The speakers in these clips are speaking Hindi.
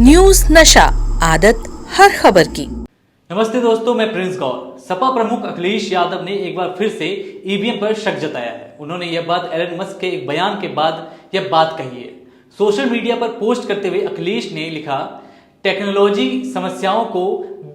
न्यूज नशा, आदत हर खबर की। नमस्ते दोस्तों, मैं प्रिंस गौर। सपा प्रमुख अखिलेश यादव ने एक बार फिर से ईवीएम पर शक जताया है। उन्होंने यह बात एलन मस्क के एक बयान के बाद यह बात कही है। सोशल मीडिया पर पोस्ट करते हुए अखिलेश ने लिखा, टेक्नोलॉजी समस्याओं को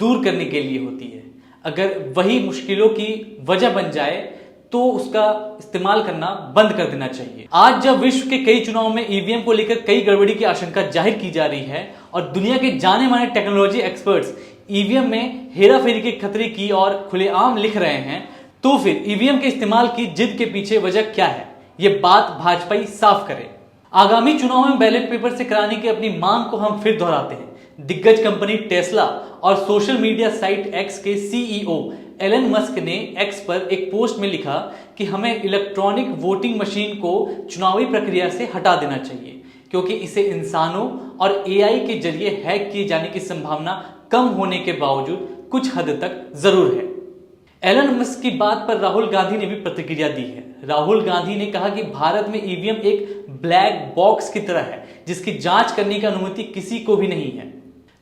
दूर करने के लिए होती है, अगर वही मुश्किलों की वजह बन जाए तो उसका इस्तेमाल करना बंद कर देना चाहिए। आज जब विश्व के कई चुनाव में ईवीएम को लेकर कई गड़बड़ी की आशंका जाहिर की जा रही है और दुनिया के जाने माने टेक्नोलॉजी एक्सपर्ट्स ईवीएम में हेराफेरी के खतरे की और खुलेआम लिख रहे हैं, तो फिर ईवीएम के इस्तेमाल की जिद के पीछे वजह क्या है, ये बात भाजपा साफ करे। आगामी चुनाव में बैलेट पेपर से कराने की अपनी मांग को हम फिर दोहराते हैं। दिग्गज कंपनी टेस्ला और सोशल मीडिया साइट एक्स के सीईओ एलन मस्क ने एक्स पर एक पोस्ट में लिखा कि हमें इलेक्ट्रॉनिक वोटिंग मशीन को चुनावी प्रक्रिया से हटा देना चाहिए, क्योंकि इसे इंसानों और एआई के जरिए हैक किए जाने की संभावना कम होने के बावजूद कुछ हद तक जरूर है। एलन मस्क की बात पर राहुल गांधी ने भी प्रतिक्रिया दी है। राहुल गांधी ने कहा कि भारत में ईवीएम एक ब्लैक बॉक्स की तरह है, जिसकी जांच करने की अनुमति किसी को भी नहीं है।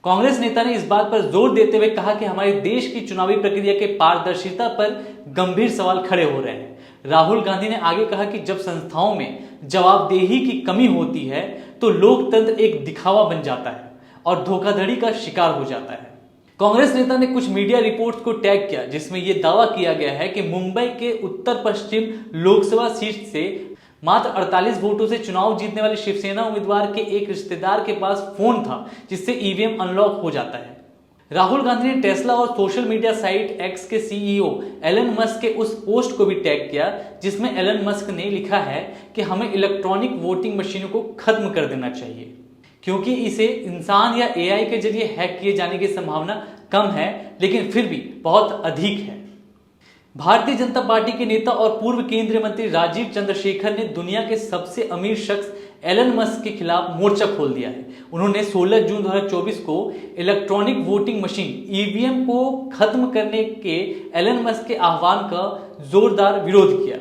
कांग्रेस नेता ने इस बात पर जोर देते हुए कहा कि हमारे देश की चुनावी प्रक्रिया के पारदर्शिता पर गंभीर सवाल खड़े हो रहे हैं। राहुल गांधी ने आगे कहा कि जब संस्थाओं में जवाबदेही की कमी होती है तो लोकतंत्र एक दिखावा बन जाता है और धोखाधड़ी का शिकार हो जाता है। कांग्रेस नेता ने कुछ मीडिया रिपोर्ट्स को टैग किया जिसमें यह दावा किया गया है कि मुंबई के उत्तर पश्चिम लोकसभा सीट से मात्र 48 वोटों से चुनाव जीतने वाले शिवसेना उम्मीदवार के एक रिश्तेदार के पास फोन था जिससे ईवीएम अनलॉक हो जाता है। राहुल गांधी ने टेस्ला और सोशल मीडिया साइट एक्स के सीईओ एलन मस्क के उस पोस्ट को भी टैग किया जिसमें एलन मस्क ने लिखा है कि हमें इलेक्ट्रॉनिक वोटिंग मशीनों को खत्म कर देना चाहिए, क्योंकि इसे इंसान या एआई के जरिए हैक किए जाने की संभावना कम है, लेकिन फिर भी बहुत अधिक है। भारतीय जनता पार्टी के नेता और पूर्व केंद्रीय मंत्री राजीव चंद्रशेखर ने दुनिया के सबसे अमीर शख्स एलन मस्क के खिलाफ मोर्चा खोल दिया है। उन्होंने 16 जून 2024 को इलेक्ट्रॉनिक वोटिंग मशीन ईवीएम को खत्म करने के एलन मस्क के आह्वान का जोरदार विरोध किया।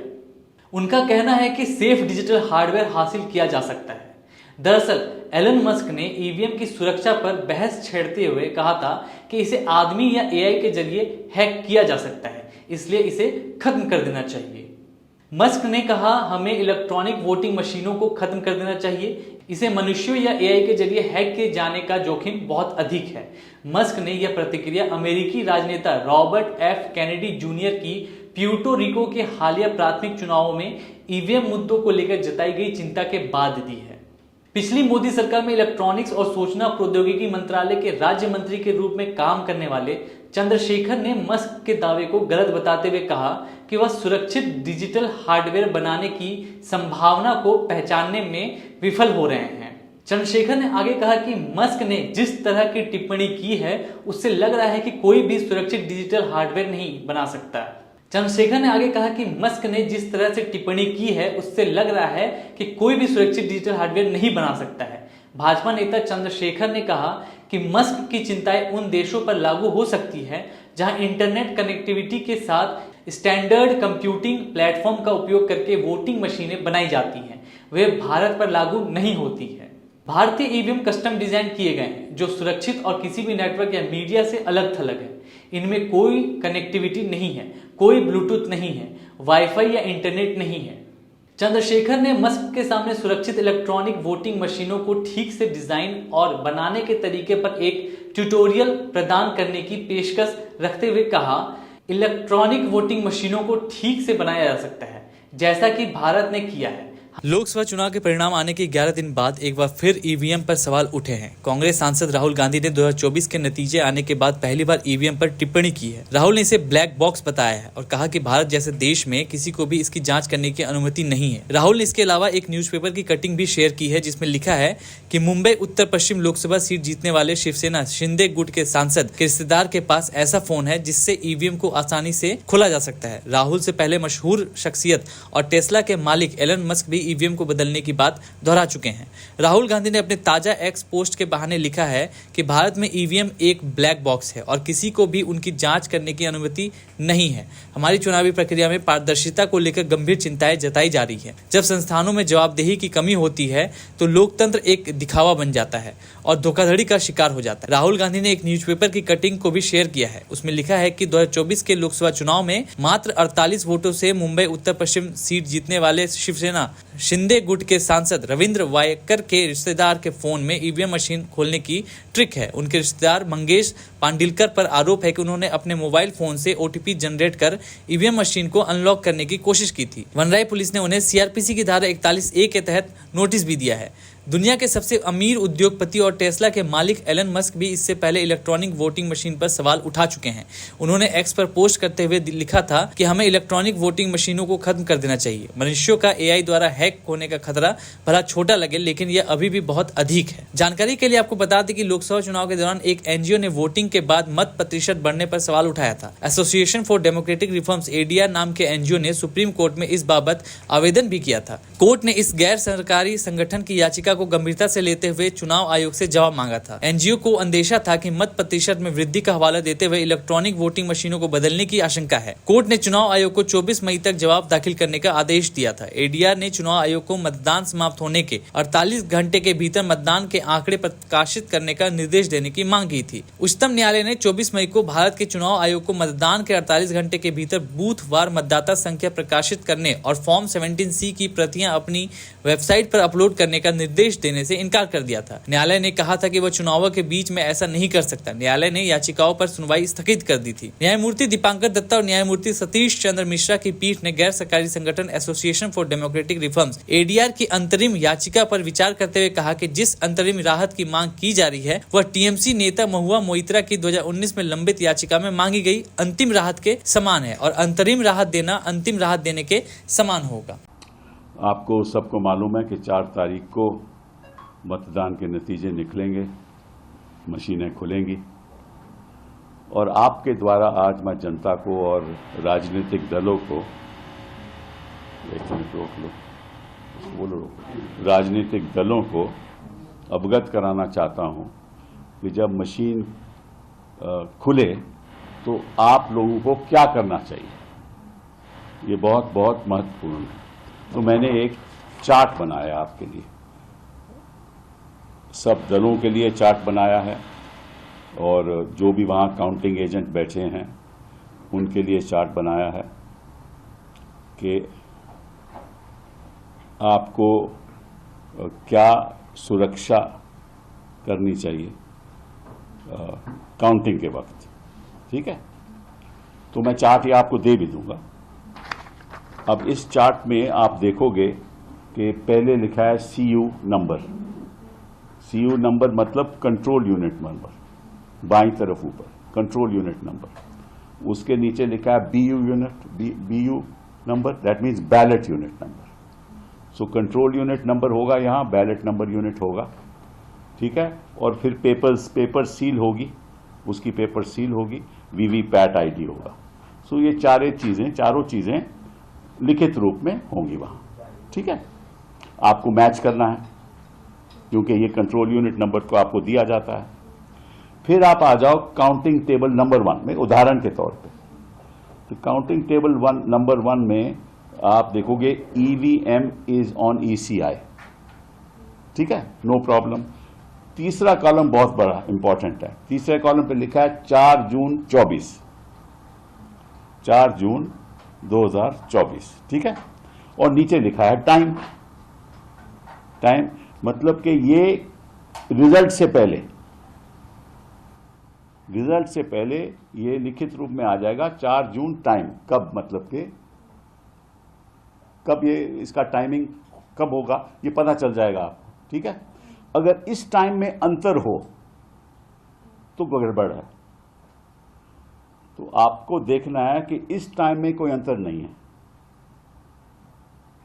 उनका कहना है कि सेफ डिजिटल हार्डवेयर हासिल किया जा सकता है। दरअसल एलन मस्क ने ईवीएम की सुरक्षा पर बहस छेड़ते हुए कहा था कि इसे आदमी या एआई के जरिए हैक किया जा सकता है, इसलिए इसे खत्म कर देना चाहिए। मस्क ने कहा, हमें इलेक्ट्रॉनिक वोटिंग मशीनों को खत्म कर देना चाहिए, इसे मनुष्यों या एआई के जरिए हैक किए जाने का जोखिम बहुत अधिक है। मस्क ने यह प्रतिक्रिया अमेरिकी राजनेता रॉबर्ट एफ कैनेडी जूनियर की प्यूर्टो रिको के हालिया प्राथमिक चुनावों में ईवीएम मुद्दों को लेकर जताई गई चिंता के बाद दी है। पिछली मोदी सरकार में इलेक्ट्रॉनिक्स और सूचना प्रौद्योगिकी मंत्रालय के राज्य मंत्री के रूप में काम करने वाले चंद्रशेखर ने मस्क के दावे को गलत बताते हुए कहा कि वह सुरक्षित डिजिटल हार्डवेयर बनाने की संभावना को पहचानने में विफल हो रहे हैं। चंद्रशेखर ने आगे कहा कि मस्क ने जिस तरह की टिप्पणी की है उससे लग रहा है कि कोई भी सुरक्षित डिजिटल हार्डवेयर नहीं बना सकता। चंद्रशेखर ने आगे कहा कि मस्क ने जिस तरह से टिप्पणी की है उससे लग रहा है कि कोई भी सुरक्षित डिजिटल हार्डवेयर नहीं बना सकता है। भाजपा नेता चंद्रशेखर ने कहा कि मस्क की चिंताएं उन देशों पर लागू हो सकती है जहां इंटरनेट कनेक्टिविटी के साथ स्टैंडर्ड कंप्यूटिंग प्लेटफॉर्म का उपयोग करके वोटिंग मशीनें बनाई जाती हैं, वे भारत पर लागू नहीं होती है। भारतीय ईवीएम कस्टम डिजाइन किए गए हैं जो सुरक्षित और किसी भी नेटवर्क या मीडिया से अलग थलग है। इनमें कोई कनेक्टिविटी नहीं है, कोई ब्लूटूथ नहीं है, वाईफाई या इंटरनेट नहीं है। चंद्रशेखर ने मस्क के सामने सुरक्षित इलेक्ट्रॉनिक वोटिंग मशीनों को ठीक से डिजाइन और बनाने के तरीके पर एक ट्यूटोरियल प्रदान करने की पेशकश रखते हुए कहा, इलेक्ट्रॉनिक वोटिंग मशीनों को ठीक से बनाया जा सकता है, जैसा कि भारत ने किया है। लोकसभा चुनाव के परिणाम आने के 11 दिन बाद एक बार फिर ईवीएम पर सवाल उठे हैं। कांग्रेस सांसद राहुल गांधी ने 2024 के नतीजे आने के बाद पहली बार ईवीएम पर टिप्पणी की है। राहुल ने इसे ब्लैक बॉक्स बताया है और कहा कि भारत जैसे देश में किसी को भी इसकी जांच करने की अनुमति नहीं है। राहुल ने इसके अलावा एक न्यूज़पेपर की कटिंग भी शेयर की है जिसमें लिखा है कि मुंबई उत्तर पश्चिम लोकसभा सीट जीतने वाले शिवसेना शिंदे गुट के सांसद के रिश्तेदार के पास ऐसा फोन है जिससे ईवीएम को आसानी से खोला जा सकता है। राहुल से पहले मशहूर शख्सियत और टेस्ला के मालिक एलन मस्क भी ईवीएम को बदलने की बात दोहरा चुके हैं। राहुल गांधी ने अपने ताजा एक्स पोस्ट के बहाने लिखा है कि भारत में ईवीएम एक ब्लैक बॉक्स है और किसी को भी उनकी जांच करने की अनुमति नहीं है। हमारी चुनावी प्रक्रिया में पारदर्शिता को लेकर गंभीर चिंताएं जताई जा रही है। जब संस्थानों में जवाबदेही की कमी होती है तो लोकतंत्र एक दिखावा बन जाता है और धोखाधड़ी का शिकार हो जाता है। राहुल गांधी ने एक न्यूज़पेपर की कटिंग को भी शेयर किया है। उसमें लिखा है कि 2024 के लोकसभा चुनाव में मात्र 48 वोटों से मुंबई उत्तर पश्चिम सीट जीतने वाले शिवसेना शिंदे गुट के सांसद रविंद्र वायकर के रिश्तेदार के फोन में ईवीएम मशीन खोलने की ट्रिक है। उनके रिश्तेदार मंगेश पांडिलकर पर आरोप है कि उन्होंने अपने मोबाइल फोन से ओटीपी जनरेट कर ईवीएम मशीन को अनलॉक करने की कोशिश की थी। वनराई पुलिस ने उन्हें सीआरपीसी की धारा 41A के तहत नोटिस भी दिया है। दुनिया के सबसे अमीर उद्योगपति और टेस्ला के मालिक एलन मस्क भी इससे पहले इलेक्ट्रॉनिक वोटिंग मशीन पर सवाल उठा चुके हैं। उन्होंने एक्स पर पोस्ट करते हुए लिखा था कि हमें इलेक्ट्रॉनिक वोटिंग मशीनों को खत्म कर देना चाहिए। मनुष्यों का एआई द्वारा हैक होने का खतरा भला छोटा लगे, लेकिन यह अभी भी बहुत अधिक है। जानकारी के लिए आपको बता दें कि लोकसभा चुनाव के दौरान एक एनजीओ ने वोटिंग के बाद मत प्रतिशत बढ़ने पर सवाल उठाया था। Association for democratic reforms ADR नाम के एनजीओ ने सुप्रीम कोर्ट में इस बाबत आवेदन भी किया था। कोर्ट ने इस गैर सरकारी संगठन की याचिका को गंभीरता से लेते हुए चुनाव आयोग से जवाब मांगा था। एनजीओ को अंदेशा था कि मत प्रतिशत में वृद्धि का हवाला देते हुए इलेक्ट्रॉनिक वोटिंग मशीनों को बदलने की आशंका है। कोर्ट ने चुनाव आयोग को 24 मई तक जवाब दाखिल करने का आदेश दिया था। एडीआर ने चुनाव आयोग को मतदान समाप्त होने के 48 घंटे के भीतर मतदान के आंकड़े प्रकाशित करने का निर्देश देने की मांग की थी। उच्चतम न्यायालय ने 24 मई को भारत के चुनाव आयोग को मतदान के 48 घंटे के भीतर बूथ वार मतदाता संख्या प्रकाशित करने और फॉर्म 17C की प्रतियां अपनी वेबसाइट पर अपलोड करने का निर्देश देने से इनकार कर दिया था। न्यायालय ने कहा था कि वह चुनावों के बीच में ऐसा नहीं कर सकता। न्यायालय ने याचिकाओं पर सुनवाई स्थगित कर दी थी। न्यायमूर्ति दीपांकर दत्ता और न्यायमूर्ति सतीश चंद्र मिश्रा की पीठ ने गैर सरकारी संगठन association for democratic reforms ADR की अंतरिम याचिका पर विचार करते हुए कहा कि जिस अंतरिम राहत की मांग की जा रही है वह टीएमसी नेता महुआ मोइत्रा की 2019 में लंबित याचिका में मांगी गई अंतिम राहत के समान है और अंतरिम राहत देना अंतिम राहत देने के समान होगा। आपको सबको मालूम है कि 4 तारीख को मतदान के नतीजे निकलेंगे, मशीनें खुलेंगी और आपके द्वारा आज मैं जनता को और राजनीतिक दलों को राजनीतिक दलों को अवगत कराना चाहता हूं कि जब मशीन खुले तो आप लोगों को क्या करना चाहिए। ये बहुत बहुत महत्वपूर्ण है। तो मैंने एक चार्ट बनाया आपके लिए, सब दलों के लिए चार्ट बनाया है और जो भी वहाँ काउंटिंग एजेंट बैठे हैं उनके लिए चार्ट बनाया है कि आपको क्या सुरक्षा करनी चाहिए काउंटिंग के वक्त। ठीक है, तो मैं चार्ट ये आपको दे भी दूंगा। अब इस चार्ट में आप देखोगे कि पहले लिखा है CU नंबर। CU नंबर मतलब कंट्रोल यूनिट नंबर, बाईं तरफ ऊपर कंट्रोल यूनिट नंबर। उसके नीचे लिखा है BU number, that means ballot unit number. So control unit number होगा यहाँ, बैलेट नंबर यूनिट होगा। ठीक है, और फिर पेपर सील होगी, उसकी पेपर सील होगी, VVPAT ID होगा। सो ये चारों चीजें लिखित रूप में होंगी वहां। ठीक है, आपको मैच करना है क्योंकि ये कंट्रोल यूनिट नंबर को आपको दिया जाता है। फिर आप आ जाओ काउंटिंग टेबल नंबर 1 में, उदाहरण के तौर पे। तो काउंटिंग टेबल नंबर 1 में आप देखोगे EVM इज ऑन ECI। ठीक है, नो प्रॉब्लम। तीसरा कॉलम बहुत बड़ा इंपॉर्टेंट है। तीसरे कॉलम पे लिखा है 4 जून 2024। ठीक है, और नीचे लिखा है टाइम मतलब कि ये रिजल्ट से पहले ये लिखित रूप में आ जाएगा 4 जून टाइम। कब मतलब कि कब ये इसका टाइमिंग कब होगा ये पता चल जाएगा आपको। ठीक है, अगर इस टाइम में अंतर हो तो गड़बड़ है। तो आपको देखना है कि इस टाइम में कोई अंतर नहीं है,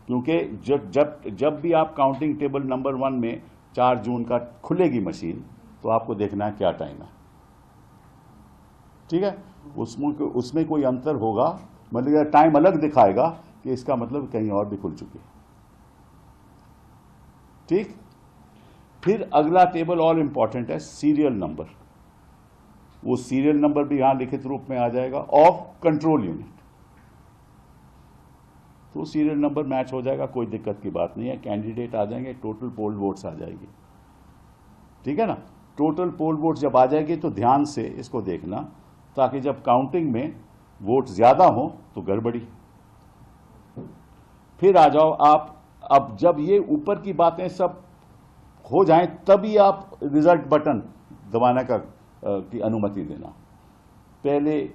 क्योंकि जब भी आप काउंटिंग टेबल नंबर 1 में 4 जून का खुलेगी मशीन तो आपको देखना है क्या टाइम है। ठीक है, उसमें कोई अंतर होगा, मतलब टाइम अलग दिखाएगा कि इसका मतलब कहीं और भी खुल चुकी है। ठीक। फिर अगला टेबल और इंपॉर्टेंट है, सीरियल नंबर। वो सीरियल नंबर भी यहां लिखित रूप में आ जाएगा ऑफ कंट्रोल यूनिट। तो सीरियल नंबर मैच हो जाएगा, कोई दिक्कत की बात नहीं है। कैंडिडेट आ जाएंगे, टोटल पोल वोट्स आ जाएगी, ठीक है ना। टोटल पोल वोट्स जब आ जाएगी तो ध्यान से इसको देखना, ताकि जब काउंटिंग में वोट ज्यादा हो तो गड़बड़ी। फिर आ जाओ आप, अब जब ये ऊपर की बातें सब हो जाएं तभी आप रिजल्ट बटन दबाने की अनुमति देना। पहले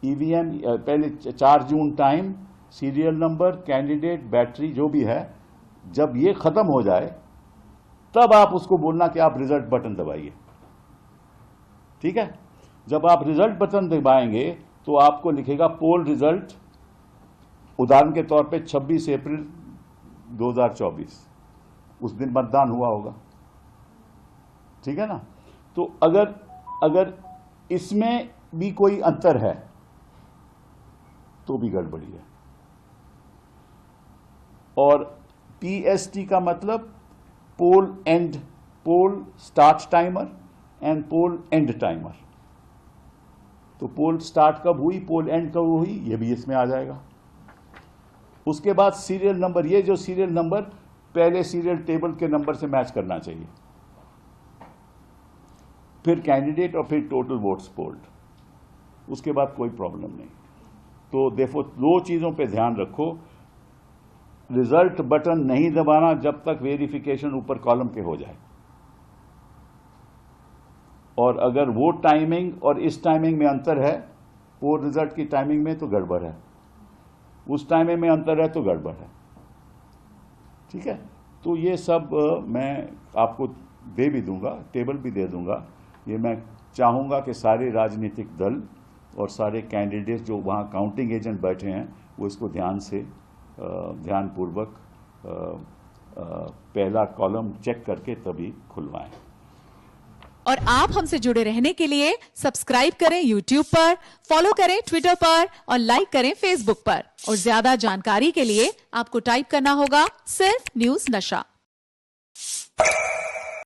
ईवीएम, पहले 4 जून time, serial number, candidate, battery जो भी है, जब ये खत्म हो जाए तब आप उसको बोलना कि आप रिजल्ट बटन दबाइए, ठीक है। जब आप रिजल्ट बटन दबाएंगे तो आपको लिखेगा पोल रिजल्ट, उदाहरण के तौर पे 26 अप्रैल 2024, उस दिन मतदान हुआ होगा, ठीक है ना। तो अगर इसमें भी कोई अंतर है तो भी गड़बड़ी है। और पीएसटी का मतलब poll end, poll start timer end poll end timer. तो पोल स्टार्ट कब हुई, पोल एंड कब हुई, ये भी इसमें आ जाएगा। उसके बाद सीरियल नंबर, ये जो सीरियल नंबर पहले सीरियल टेबल के नंबर से मैच करना चाहिए। फिर कैंडिडेट और फिर टोटल वोट्स पोल्ड, उसके बाद कोई प्रॉब्लम नहीं। तो देखो, 2 चीजों पे ध्यान रखो, रिजल्ट बटन नहीं दबाना जब तक वेरिफिकेशन ऊपर कॉलम के हो जाए। और अगर वो टाइमिंग और इस टाइमिंग में अंतर है, वो रिजल्ट की टाइमिंग में, तो गड़बड़ है। उस टाइमिंग में अंतर है तो गड़बड़ है, ठीक है। तो ये सब मैं आपको दे भी दूंगा, टेबल भी दे दूंगा। ये मैं चाहूंगा कि सारे राजनीतिक दल और सारे कैंडिडेट जो वहाँ काउंटिंग एजेंट बैठे हैं वो इसको ध्यानपूर्वक पहला कॉलम चेक करके तभी खुलवाएं। और आप हमसे जुड़े रहने के लिए सब्सक्राइब करें YouTube पर, फॉलो करें Twitter पर और लाइक करें Facebook पर। और ज्यादा जानकारी के लिए आपको टाइप करना होगा सिर्फ न्यूज नशा।